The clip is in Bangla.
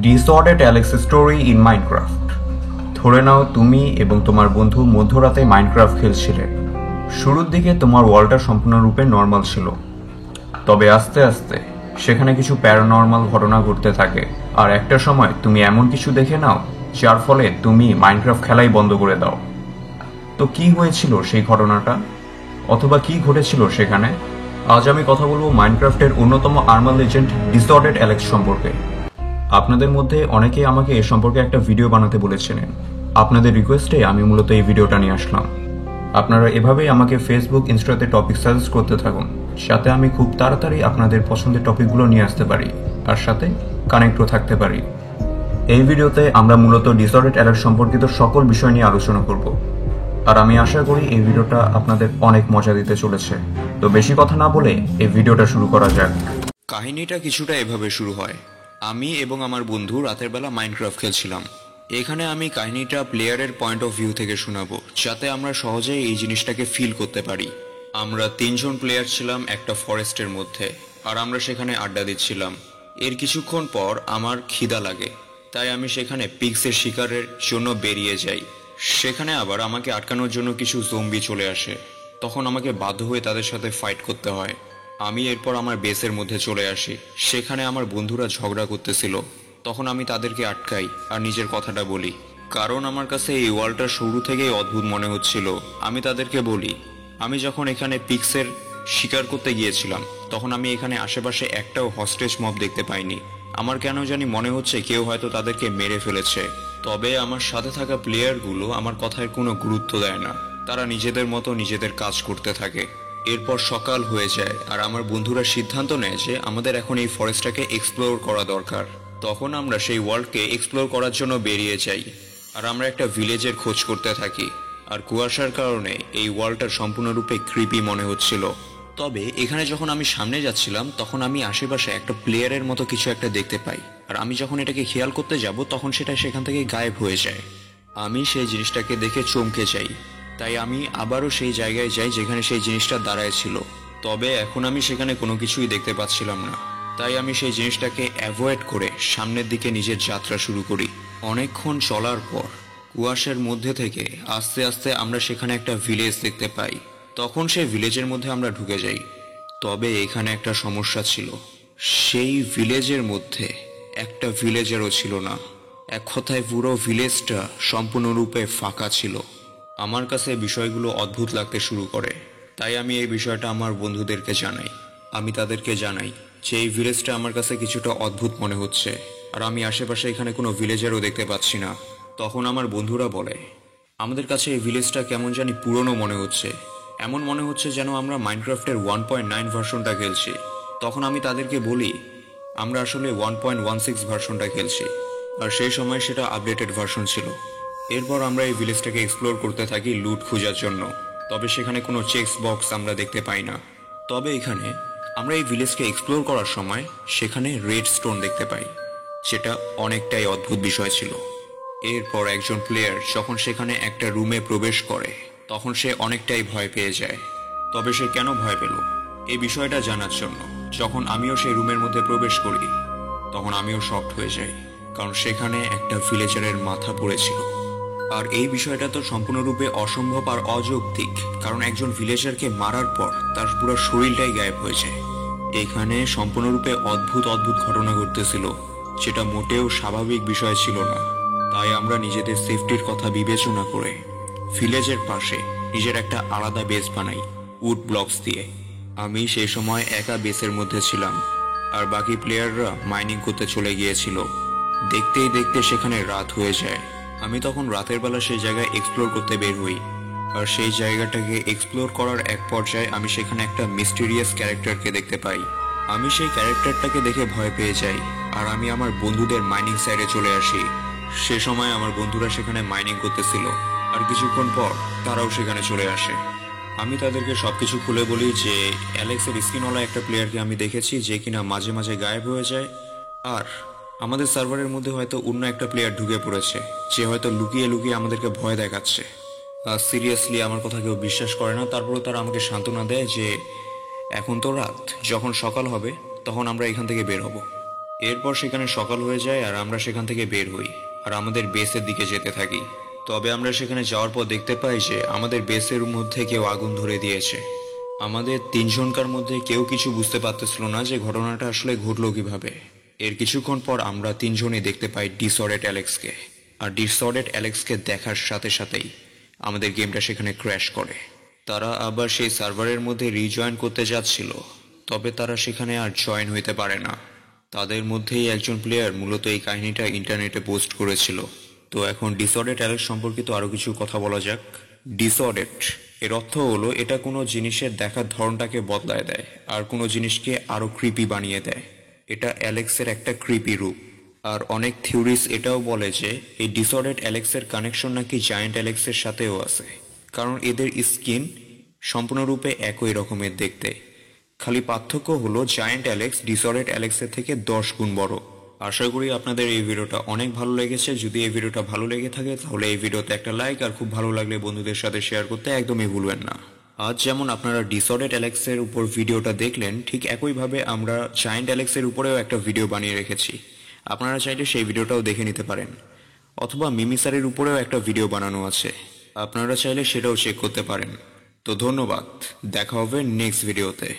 ডিসঅর্ডার্ড অ্যালেক্স স্টোরি ইন মাইনক্রাফট। ধরে নাও তুমি এবং তোমার বন্ধু মধ্যরাতে মাইনক্রাফট খেলছিলে। শুরুর দিকে তোমার ওয়ার্ল্ডটা সম্পূর্ণরূপে নর্মাল ছিল, তবে আস্তে আস্তে সেখানে কিছু প্যারানর্মাল ঘটনা ঘটতে থাকে। আর একটা সময় তুমি এমন কিছু দেখে নাও যার ফলে তুমি মাইনক্রাফট খেলাই বন্ধ করে দাও। তো কি হয়েছিল সেই ঘটনাটা, অথবা কি ঘটেছিল সেখানে? আজ আমি কথা বলবো মাইনক্রাফটের অন্যতম আর্মার লেজেন্ড ডিসঅর্ডার্ড অ্যালেক্স সম্পর্কে। আপনাদের মধ্যে অনেকেই আমাকে এ সম্পর্কে একটা ভিডিও বানাতে বলেছিলেন। আপনাদের রিকোয়েস্টে আমি মূলত এই ভিডিওটা নিয়ে আসলাম। আপনারা এভাবেই আমাকে ফেসবুক, ইনস্টাতে টপিক সাজেস্ট করতে থাকুন, যাতে আমি খুব তাড়াতাড়ি আপনাদের পছন্দের টপিকগুলো নিয়ে আসতে পারি, আর সাথে কানেক্টও থাকতে পারি। এই ভিডিওতে আমরা মূলত ডিসঅর্ডার্ড অ্যালেক্স সম্পর্কিত সকল বিষয় নিয়ে আলোচনা করব, আর আমি আশা করি এই ভিডিওটা আপনাদের অনেক মজা দিতে চলেছে। তো বেশি কথা না বলে এই ভিডিওটা শুরু করা যাক। কাহিনীটা কিছুটা এভাবে শুরু হয়। আমি এবং আমার বন্ধু রাতের বেলা মাইনক্রাফট খেলছিলাম। এখানে আমি কাহিনীটা প্লেয়ারের পয়েন্ট অফ ভিউ থেকে শোনাবো, যাতে আমরা সহজেই এই জিনিসটাকে ফিল করতে পারি। আমরা 3 জন প্লেয়ার ছিলাম একটা ফরেস্টের মধ্যে, আর আমরা সেখানে আড্ডা দিচ্ছিলাম। এর কিছুক্ষণ পর আমার খিদা লাগে, তাই আমি সেখানে পিগসের শিকারের জন্য বেরিয়ে যাই। সেখানে আবার আমাকে আটকানোর জন্য কিছু জম্বি চলে আসে। তখন আমাকে বাধ্য হয়ে তাদের সাথে ফাইট করতে হয়। আমি এরপর আমার বেসের মধ্যে চলে আসি। সেখানে আমার বন্ধুরা ঝগড়া করতেছিল। তখন আমি তাদেরকে আটকাই আর নিজের কথাটা বলি, কারণ আমার কাছে এই ওয়ার্ল্ডটা শুরু থেকেই অদ্ভুত মনে হচ্ছিল। আমি তাদেরকে বলি, আমি যখন এখানে পিক্সের শিকার করতে গিয়েছিলাম, তখন আমি এখানে আশেপাশে একটাও হস্টেজ মব দেখতে পাইনি। আমার কেন জানি মনে হচ্ছে কেউ হয়তো তাদেরকে মেরে ফেলেছে। তবে আমার সাথে থাকা প্লেয়ারগুলো আমার কথায় কোনো গুরুত্ব দেয় না। তারা নিজেদের মতো নিজেদের কাজ করতে থাকে। এরপর সকাল হয়ে যায়, আর আমার বন্ধুরা সিদ্ধান্ত নেয় যে আমাদের এখন এই ফরেস্টটাকে এক্সপ্লোর করা দরকার। তখন আমরা সেই ওয়ার্ল্ডকে এক্সপ্লোর করার জন্য বেরিয়ে যাই, আর আমরা একটা ভিলেজের খোঁজ করতে থাকি। আর কুয়াশার কারণে এই ওয়ার্ল্ডটা সম্পূর্ণরূপে ক্রিপি মনে হচ্ছিল। তবে এখানে যখন আমি সামনে যাচ্ছিলাম, তখন আমি আশেপাশে একটা প্লেয়ারের মতো কিছু একটা দেখতে পাই। আর আমি যখন এটাকে খেয়াল করতে যাব, তখন সেটা সেখান থেকে গায়েব হয়ে যায়। আমি সেই জিনিসটাকে দেখে চমকে যাই, তাই আমি আবারও সেই জায়গায় যাই যেখানে সেই জিনিসটা দাঁড়ায় ছিল। তবে এখন আমি সেখানে কোনো কিছুই দেখতে পাচ্ছিলাম না, তাই আমি সেই জিনিসটাকে অ্যাভয়েড করে সামনের দিকে নিজের যাত্রা শুরু করি। অনেকক্ষণ চলার পর কুয়াশার মধ্যে থেকে আস্তে আস্তে আমরা সেখানে একটা ভিলেজ দেখতে পাই। তখন সেই ভিলেজের মধ্যে আমরা ঢুকে যাই। তবে এখানে একটা সমস্যা ছিল, সেই ভিলেজের মধ্যে একটা ভিলেজারও ছিল না। এক কথায় পুরো ভিলেজটা সম্পূর্ণরূপে ফাঁকা ছিল। আমার কাছে বিষয়গুলো অদ্ভুত লাগতে শুরু করে, তাই আমি এই বিষয়টা আমার বন্ধুদেরকে জানাই। আমি তাদেরকে জানাই যে এই ভিলেজটা আমার কাছে কিছুটা অদ্ভুত মনে হচ্ছে, আর আমি আশেপাশে এখানে কোনো ভিলেজারও দেখতে পাচ্ছি না। তখন আমার বন্ধুরা বলে, আমাদের কাছে এই ভিলেজটা কেমন জানি পুরনো মনে হচ্ছে। এমন মনে হচ্ছে যেন আমরা মাইনক্রাফটের 1.9 ভার্সনটা খেলছি। তখন আমি তাদেরকে বলি, আমরা আসলে 1.16 ভার্সনটা খেলছি, আর সেই সময় সেটা আপডেটেড ভার্সন ছিল। এরপর আমরা এই ভিলেজটাকে এক্সপ্লোর করতে থাকি লুট খোঁজার জন্য। তবে সেখানে কোনো চেকস বক্স আমরা দেখতে পাই না। তবে এখানে আমরা এই ভিলেজকে এক্সপ্লোর করার সময় সেখানে রেড স্টোন দেখতে পাই, যেটা অনেকটাই অদ্ভুত বিষয় ছিল। এরপর একজন প্লেয়ার যখন সেখানে একটা রুমে প্রবেশ করে, তখন সে অনেকটাই ভয় পেয়ে যায়। তবে সে কেন ভয় পেল এই বিষয়টা জানার জন্য যখন আমিও সেই রুমের মধ্যে প্রবেশ করি, তখন আমিও শকড হয়ে যাই, কারণ সেখানে একটা ভিলেজারের মাথা পড়েছিল। আর এই বিষয়টা তো সম্পূর্ণরূপে অসম্ভব আর অযৌক্তিক, কারণ একজন ভিলেজারকে মারার পর তার পুরো শরীরটাই গায়েব হয়ে যায়। এখানে সম্পূর্ণরূপে অদ্ভুত অদ্ভুত ঘটনা ঘটতেছিল, যেটা মোটেও স্বাভাবিক বিষয় ছিল না। তাই আমরা নিজেদের সেফটির কথা বিবেচনা করে ভিলেজের পাশে নিজের একটা আলাদা বেস বানাই উড ব্লকস দিয়ে। আমি সেই সময় একা বেসের মধ্যে ছিলাম, আর বাকি প্লেয়াররা মাইনিং করতে চলে গিয়েছিল। দেখতেই দেখতে সেখানে রাত হয়ে যায়। আমি তখন রাতের বেলা সেই জায়গায় এক্সপ্লোর করতে বের হই, আর সেই জায়গাটাকে এক্সপ্লোর করার এক পর্যায়ে আমি সেখানে একটা মিস্টিরিয়াস ক্যারেক্টারকে দেখতে পাই। আমি সেই ক্যারেক্টারটাকে দেখে ভয় পেয়ে যাই, আর আমি আমার বন্ধুদের মাইনিং সাইডে চলে আসি। সে সময় আমার বন্ধুরা সেখানে মাইনিং করতেছিল, আর কিছুক্ষণ পর তারাও সেখানে চলে আসে। আমি তাদেরকে সবকিছু খুলে বলি যে অ্যালেক্সের স্কিনওয়ালা একটা প্লেয়ারকে আমি দেখেছি, যে কিনা মাঝে মাঝে গায়েব হয়ে যায়, আর আমাদের সার্ভারের মধ্যে হয়তো অন্য একটা প্লেয়ার ঢুকে পড়েছে, যে হয়তো লুকিয়ে লুকিয়ে আমাদেরকে ভয় দেখাচ্ছে। সিরিয়াসলি আমার কথা কেউ বিশ্বাস করে না। তারপরে তারা আমাকে সান্ত্বনা দেয় যে এখন তো রাত, যখন সকাল হবে তখন আমরা এখান থেকে বের হব। এরপর সেখানে সকাল হয়ে যায় আর আমরা সেখান থেকে বের হই আর আমাদের বেসের দিকে যেতে থাকি। তবে আমরা সেখানে যাওয়ার পর দেখতে পাই যে আমাদের বেসের মধ্যে কেউ আগুন ধরে দিয়েছে। আমাদের তিনজনকার মধ্যে কেউ কিছু বুঝতে পারতেছিল না যে ঘটনাটা আসলে ঘটলো কিভাবে। এর কিছুক্ষণ পর আমরা তিনজনই দেখতে পাই ডিসঅর্ডার অ্যালেক্সকে। আর ডিসঅর্ডার অ্যালেক্সকে দেখার সাথে সাথেই আমাদের গেমটা সেখানে ক্র্যাশ করে। তারা আবার সেই সার্ভারের মধ্যে রিজয়েন করতে যাচ্ছিল, তবে তারা সেখানে আর জয়েন হইতে পারে না। তাদের মধ্যেই একজন প্লেয়ার মূলত এই কাহিনীটা ইন্টারনেটে পোস্ট করেছিল। তো এখন ডিসঅর্ডার অ্যালেক্স সম্পর্কিত আরো কিছু কথা বলা যাক। ডিসঅর্ডার এর অর্থ হলো এটা কোনো জিনিসের দেখার ধরনটাকে বদলায় দেয় আর কোনো জিনিসকে আরো ক্রিপি বানিয়ে দেয়। এটা অ্যালেক্সের একটা ক্রিপি রূপ। আর অনেক থিওরিস এটাও বলে যে এই ডিসঅর্ডার অ্যালেক্সের কানেকশন নাকি জায়ান্ট অ্যালেক্সের সাথেও আছে, কারণ এদের স্কিন সম্পূর্ণরূপে একই রকমের দেখতে। খালি পার্থক্য হলো জায়ান্ট অ্যালেক্স ডিসঅর্ডার অ্যালেক্সের থেকে 10 গুণ বড়। আশা করি আপনাদের এই ভিডিওটা অনেক ভালো লেগেছে। যদি এই ভিডিওটা ভালো লেগে থাকে তাহলে এই ভিডিওতে একটা লাইক, আর খুব ভালো লাগলে বন্ধুদের সাথে শেয়ার করতে একদমই ভুলবেন না। আজ যেমন আপনারা ডিসঅর্ডার অ্যালেক্সের উপর ভিডিওটা দেখলেন, ঠিক একইভাবে আমরা জায়ান্ট অ্যালেক্সের উপরেও একটা ভিডিও বানিয়ে রেখেছি। আপনারা চাইলে সেই ভিডিওটাও দেখে নিতে পারেন, অথবা মিমিসারের উপরেও একটা ভিডিও বানানো আছে, আপনারা চাইলে সেটাও চেক করতে পারেন। তো ধন্যবাদ, দেখা হবে নেক্সট ভিডিওতে।